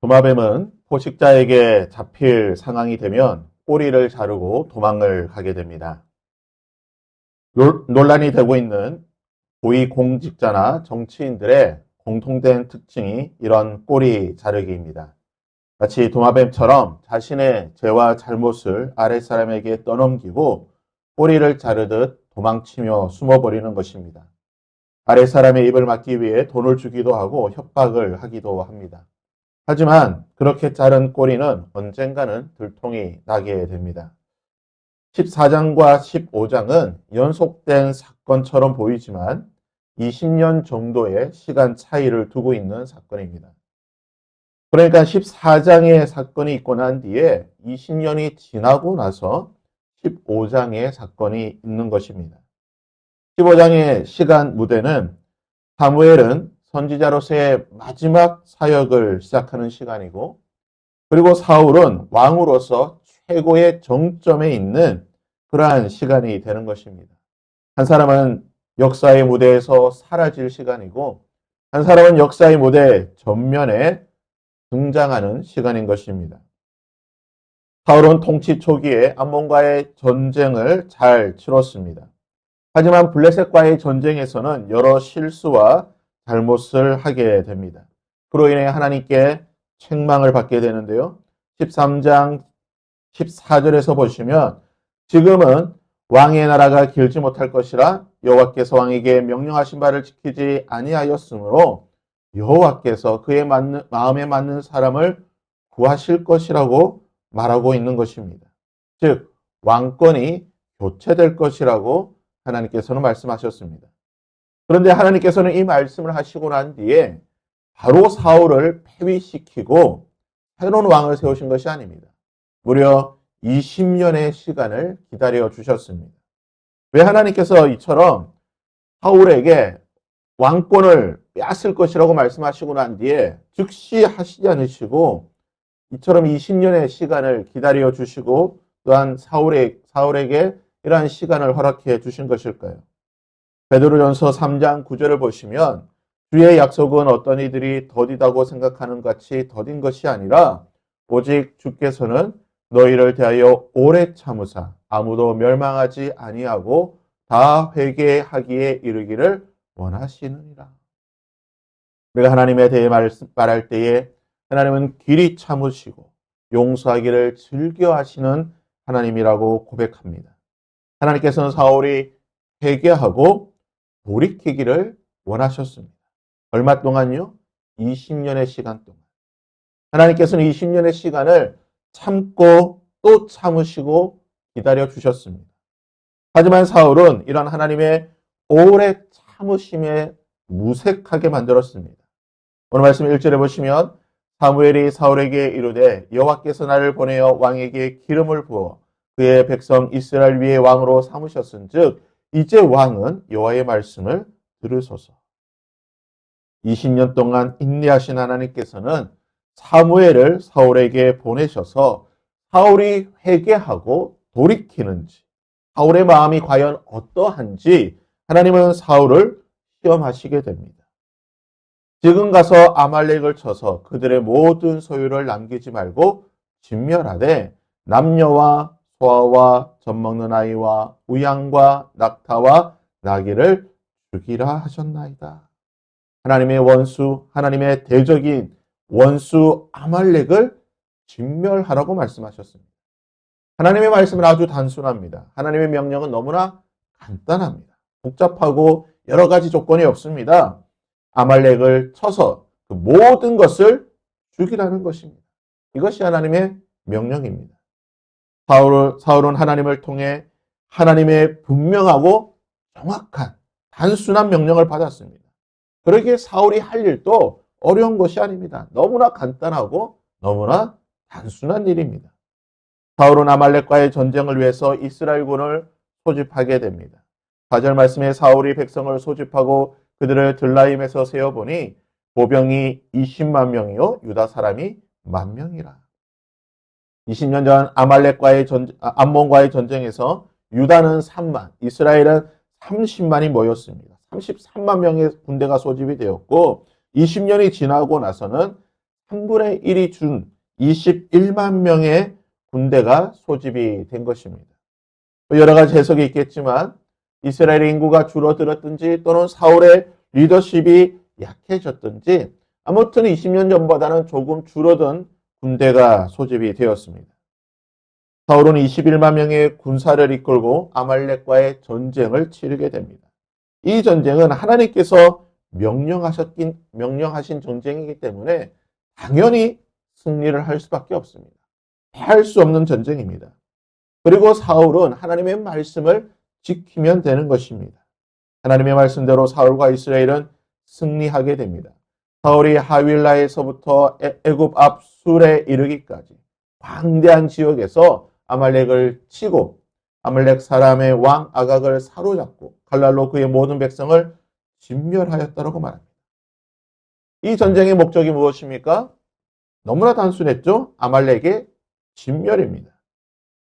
도마뱀은 포식자에게 잡힐 상황이 되면 꼬리를 자르고 도망을 가게 됩니다. 논란이 되고 있는 고위공직자나 정치인들의 공통된 특징이 이런 꼬리 자르기입니다. 마치 도마뱀처럼 자신의 죄와 잘못을 아랫사람에게 떠넘기고 꼬리를 자르듯 도망치며 숨어버리는 것입니다. 아랫사람의 입을 막기 위해 돈을 주기도 하고 협박을 하기도 합니다. 하지만 그렇게 자른 꼬리는 언젠가는 들통이 나게 됩니다. 14장과 15장은 연속된 사건처럼 보이지만 20년 정도의 시간 차이를 두고 있는 사건입니다. 그러니까 14장의 사건이 있고 난 뒤에 20년이 지나고 나서 15장의 사건이 있는 것입니다. 15장의 시간 무대는 사무엘은 선지자로서의 마지막 사역을 시작하는 시간이고, 그리고 사울은 왕으로서 최고의 정점에 있는 그러한 시간이 되는 것입니다. 한 사람은 역사의 무대에서 사라질 시간이고, 한 사람은 역사의 무대 전면에 등장하는 시간인 것입니다. 사울은 통치 초기에 암몬과의 전쟁을 잘 치렀습니다. 하지만 블레셋과의 전쟁에서는 여러 실수와 잘못을 하게 됩니다. 그로 인해 하나님께 책망을 받게 되는데요. 13장 14절에서 보시면 지금은 왕의 나라가 길지 못할 것이라 여호와께서 왕에게 명령하신 바를 지키지 아니하였으므로 여호와께서 그의 마음에 맞는 사람을 구하실 것이라고 말하고 있는 것입니다. 즉 왕권이 교체될 것이라고 하나님께서는 말씀하셨습니다. 그런데 하나님께서는 이 말씀을 하시고 난 뒤에 바로 사울을 폐위시키고 새로운 왕을 세우신 것이 아닙니다. 무려 20년의 시간을 기다려 주셨습니다. 왜 하나님께서 이처럼 사울에게 왕권을 빼앗을 것이라고 말씀하시고 난 뒤에 즉시 하시지 않으시고 이처럼 20년의 시간을 기다려 주시고 또한 사울에게 이러한 시간을 허락해 주신 것일까요? 베드로전서 3장 9절을 보시면 주의 약속은 어떤 이들이 더디다고 생각하는 같이 더딘 것이 아니라 오직 주께서는 너희를 대하여 오래 참으사 아무도 멸망하지 아니하고 다 회개하기에 이르기를 원하시느니라. 우리가 하나님에 대해 말할 때에 하나님은 길이 참으시고 용서하기를 즐겨 하시는 하나님이라고 고백합니다. 하나님께서는 사울이 회개하고 돌이키기를 원하셨습니다. 얼마 동안요? 20년의 시간 동안. 하나님께서는 20년의 시간을 참고 또 참으시고 기다려 주셨습니다. 하지만 사울은 이런 하나님의 오래 참으심에 무색하게 만들었습니다. 오늘 말씀 1절에 보시면 사무엘이 사울에게 이르되 여호와께서 나를 보내어 왕에게 기름을 부어 그의 백성 이스라엘 위에 왕으로 삼으셨은즉 이제 왕은 여호와의 말씀을 들으소서. 20년 동안 인내하신 하나님께서는 사무엘을 사울에게 보내셔서 사울이 회개하고 돌이키는지, 사울의 마음이 과연 어떠한지 하나님은 사울을 시험하시게 됩니다. 지금 가서 아말렉을 쳐서 그들의 모든 소유를 남기지 말고 진멸하되 남녀와 소아와 젖먹는 아이와 우양과 낙타와 나귀를 죽이라 하셨나이다. 하나님의 원수, 하나님의 대적인 원수 아말렉을 진멸하라고 말씀하셨습니다. 하나님의 말씀은 아주 단순합니다. 하나님의 명령은 너무나 간단합니다. 복잡하고 여러 가지 조건이 없습니다. 아말렉을 쳐서 그 모든 것을 죽이라는 것입니다. 이것이 하나님의 명령입니다. 사울은 하나님을 통해 하나님의 분명하고 정확한 단순한 명령을 받았습니다. 그러기에 사울이 할 일도 어려운 것이 아닙니다. 너무나 간단하고 너무나 단순한 일입니다. 사울은 아말렉과의 전쟁을 위해서 이스라엘군을 소집하게 됩니다. 4절 말씀에 사울이 백성을 소집하고 그들을 들라임에서 세어보니 보병이 20만 명이요 유다 사람이 10,000명이라. 20년 전 암몬과의 전쟁에서 유다는 3만, 이스라엘은 30만이 모였습니다. 33만 명의 군대가 소집이 되었고 20년이 지나고 나서는 3분의 1이 준 21만 명의 군대가 소집이 된 것입니다. 여러 가지 해석이 있겠지만 이스라엘의 인구가 줄어들었든지 또는 사울의 리더십이 약해졌든지 아무튼 20년 전보다는 조금 줄어든 군대가 소집이 되었습니다. 사울은 21만 명의 군사를 이끌고 아말렉과의 전쟁을 치르게 됩니다. 이 전쟁은 하나님께서 명령하신 전쟁이기 때문에 당연히 승리를 할 수밖에 없습니다. 피할 수 없는 전쟁입니다. 그리고 사울은 하나님의 말씀을 지키면 되는 것입니다. 하나님의 말씀대로 사울과 이스라엘은 승리하게 됩니다. 사울이 하윌라에서부터 애굽 앞 술에 이르기까지 광대한 지역에서 아말렉을 치고 아말렉 사람의 왕 아각을 사로잡고 칼날로 그의 모든 백성을 진멸하였다고 말합니다. 이 전쟁의 목적이 무엇입니까? 너무나 단순했죠. 아말렉의 진멸입니다.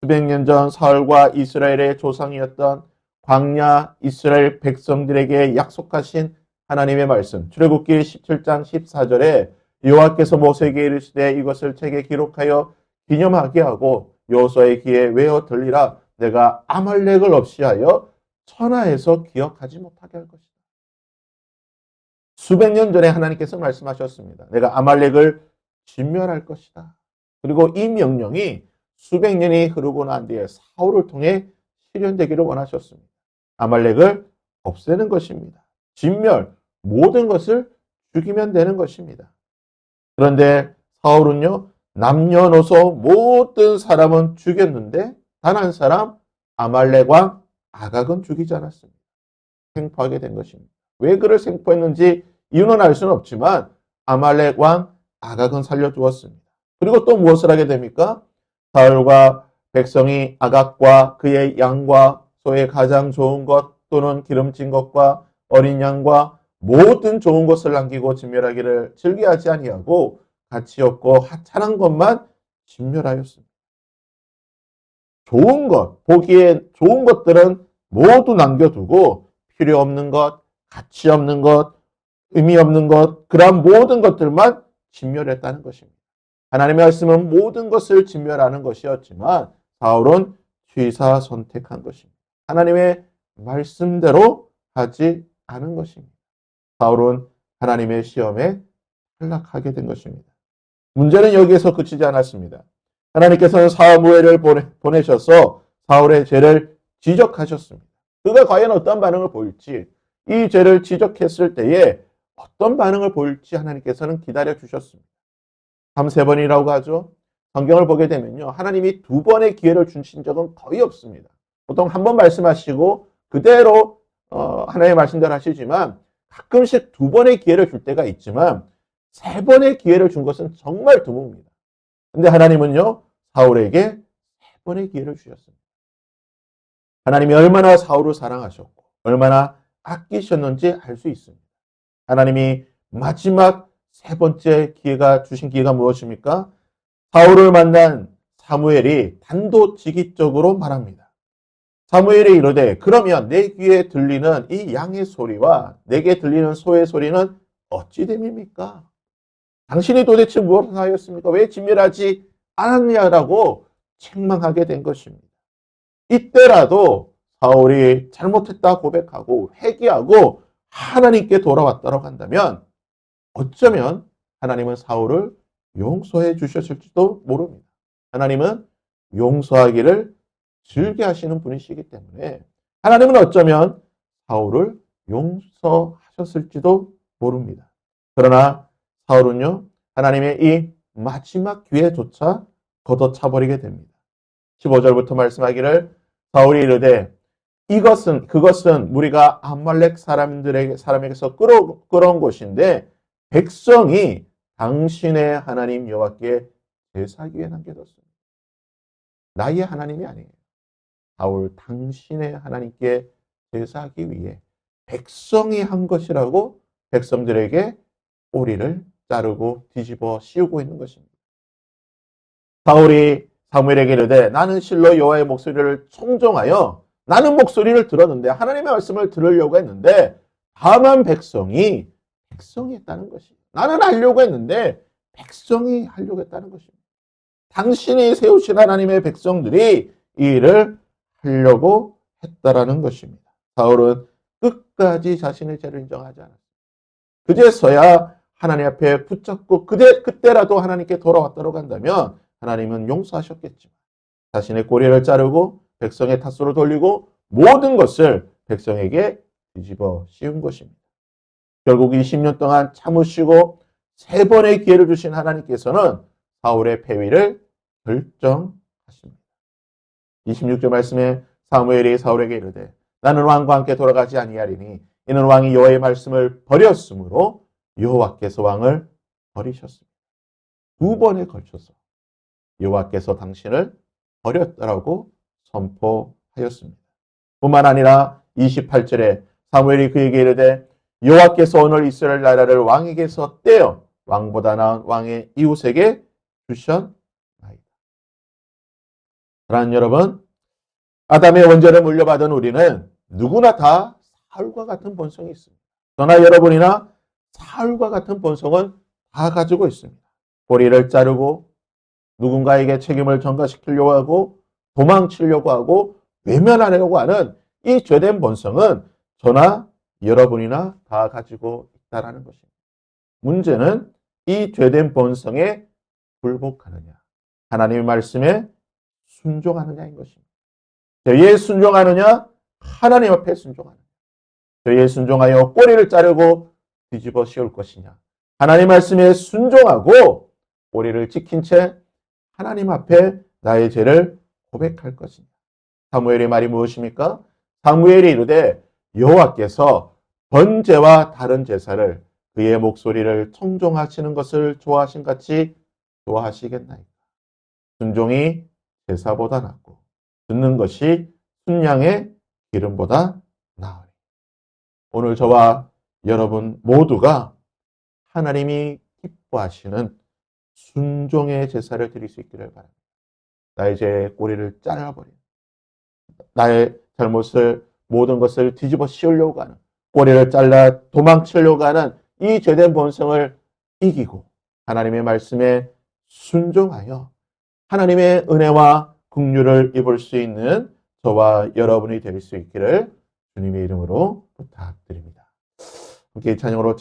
수백 년 전 사울과 이스라엘의 조상이었던 광야 이스라엘 백성들에게 약속하신 하나님의 말씀, 출애굽기 17장 14절에 여호와께서 모세에게 이르시되 이것을 책에 기록하여 기념하게 하고 여호수아의 귀에 외어 들리라. 내가 아말렉을 없이하여 천하에서 기억하지 못하게 할 것이다. 수백 년 전에 하나님께서 말씀하셨습니다. 내가 아말렉을 진멸할 것이다. 그리고 이 명령이 수백 년이 흐르고 난 뒤에 사울을 통해 실현되기를 원하셨습니다. 아말렉을 없애는 것입니다. 진멸, 모든 것을 죽이면 되는 것입니다. 그런데 사울은요, 남녀노소 모든 사람은 죽였는데 단 한 사람 아말렉 왕 아각은 죽이지 않았습니다. 생포하게 된 것입니다. 왜 그를 생포했는지 이유는 알 수는 없지만 아말렉 왕 아각은 살려주었습니다. 그리고 또 무엇을 하게 됩니까? 사울과 백성이 아각과 그의 양과 소의 가장 좋은 것 또는 기름진 것과 어린 양과 모든 좋은 것을 남기고 진멸하기를 즐겨하지 아니하고 가치 없고 하찮은 것만 진멸하였습니다. 좋은 것, 보기에 좋은 것들은 모두 남겨두고 필요 없는 것, 가치 없는 것, 의미 없는 것, 그러한 모든 것들만 진멸했다는 것입니다. 하나님의 말씀은 모든 것을 진멸하는 것이었지만 사울은 취사 선택한 것입니다. 하나님의 말씀대로 하지 않은 것입니다. 사울은 하나님의 시험에 탈락하게 된 것입니다. 문제는 여기에서 그치지 않았습니다. 하나님께서는 사무엘을 보내셔서 사울의 죄를 지적하셨습니다. 그가 과연 어떤 반응을 보일지, 이 죄를 지적했을 때에 어떤 반응을 보일지 하나님께서는 기다려 주셨습니다. 3-3번이라고 하죠. 성경을 보게 되면요, 하나님이 2번의 기회를 주신 적은 거의 없습니다. 보통 한 번 말씀하시고 그대로 하나님의 말씀대로 하시지만 가끔씩 2번의 기회를 줄 때가 있지만 3번의 기회를 준 것은 정말 드뭅니다. 근데 하나님은요, 사울에게 3번의 기회를 주셨습니다. 하나님이 얼마나 사울을 사랑하셨고 얼마나 아끼셨는지 알 수 있습니다. 하나님이 마지막 3번째 기회가 주신 기회가 무엇입니까? 사울을 만난 사무엘이 단도직입적으로 말합니다. 사무엘이 이르되 그러면 내 귀에 들리는 이 양의 소리와 내게 들리는 소의 소리는 어찌 됨입니까? 당신이 도대체 무엇을 하였습니까? 왜 진멸하지 않았냐라고 책망하게 된 것입니다. 이때라도 사울이 잘못했다 고백하고 회개하고 하나님께 돌아왔다고 한다면 어쩌면 하나님은 사울을 용서해 주셨을지도 모릅니다. 하나님은 용서하기를 즐겨하시는 분이시기 때문에 하나님은 어쩌면 사울을 용서하셨을지도 모릅니다. 그러나 사울은요, 하나님의 이 마지막 기회조차 걷어차버리게 됩니다. 15절부터 말씀하기를 사울이 이르되 그것은 우리가 아말렉 사람에게서 끌어온 것인데 백성이 당신의 하나님 여호와께 제사하기 위해 남겨뒀습니다. 나의 하나님이 아니에요. 사울 당신의 하나님께 제사하기 위해 백성이 한 것이라고 백성들에게 꼬리를 자르고 뒤집어 씌우고 있는 것입니다. 사울이 사무엘에게 이르되 나는 실로 여호와의 목소리를 청종하여 나는 목소리를 들었는데 하나님의 말씀을 들으려고 했는데 다만 백성이 했다는 것이에요. 나는 알려고 했는데 백성이 하려고 했다는 것입니다. 당신이 세우신 하나님의 백성들이 이 일을 하려고 했다라는 것입니다. 사울은 끝까지 자신의 죄를 인정하지 않았습니다. 그제서야 하나님 앞에 붙잡고 그때라도 하나님께 돌아왔다고 한다면 하나님은 용서하셨겠지만 자신의 꼬리를 자르고 백성의 탓으로 돌리고 모든 것을 백성에게 뒤집어 씌운 것입니다. 결국 20년 동안 참으시고 3번의 기회를 주신 하나님께서는 사울의 패위를 결정하십니다. 26절 말씀에 사무엘이 사울에게 이르되 나는 왕과 함께 돌아가지 아니하리니 이는 왕이 여호와의 말씀을 버렸으므로 여호와께서 왕을 버리셨습니다. 2번에 걸쳐서 여호와께서 당신을 버렸다라고 선포하였습니다. 뿐만 아니라 28절에 사무엘이 그에게 이르되 여호와께서 오늘 이스라엘 나라를 왕에게서 떼어 왕보다 나은 왕의 이웃에게 주셨나이다. 사랑하는 여러분, 아담의 원죄를 물려받은 우리는 누구나 다 사울과 같은 본성이 있습니다. 저나 여러분이나 사울과 같은 본성은 다 가지고 있습니다. 꼬리를 자르고 누군가에게 책임을 전가시키려고 하고 도망치려고 하고 외면하려고 하는 이 죄된 본성은 저나 여러분이나 다 가지고 있다는 것입니다. 문제는 이 죄된 본성에 굴복하느냐, 하나님의 말씀에 순종하느냐인 것입니다. 죄에 순종하느냐, 하나님 앞에 순종하느냐. 죄에 순종하여 꼬리를 자르고 뒤집어 씌울 것이냐, 하나님 말씀에 순종하고 꼬리를 지킨 채 하나님 앞에 나의 죄를 고백할 것이냐. 사무엘의 말이 무엇입니까? 사무엘이 이르되 여호와께서 번제와 다른 제사를 그의 목소리를 청종하시는 것을 좋아하신 같이 좋아하시겠나이까. 순종이 제사보다 낫고 듣는 것이 순양의 기름보다 나으니. 오늘 저와 여러분 모두가 하나님이 기뻐하시는 순종의 제사를 드릴 수 있기를 바랍니다. 나의 죄의 꼬리를 잘라버린, 나의 잘못을 모든 것을 뒤집어 씌우려고 하는, 꼬리를 잘라 도망치려고 하는 이 죄된 본성을 이기고 하나님의 말씀에 순종하여 하나님의 은혜와 긍휼을 입을 수 있는 저와 여러분이 될 수 있기를 주님의 이름으로 부탁드립니다. 함께 찬양으로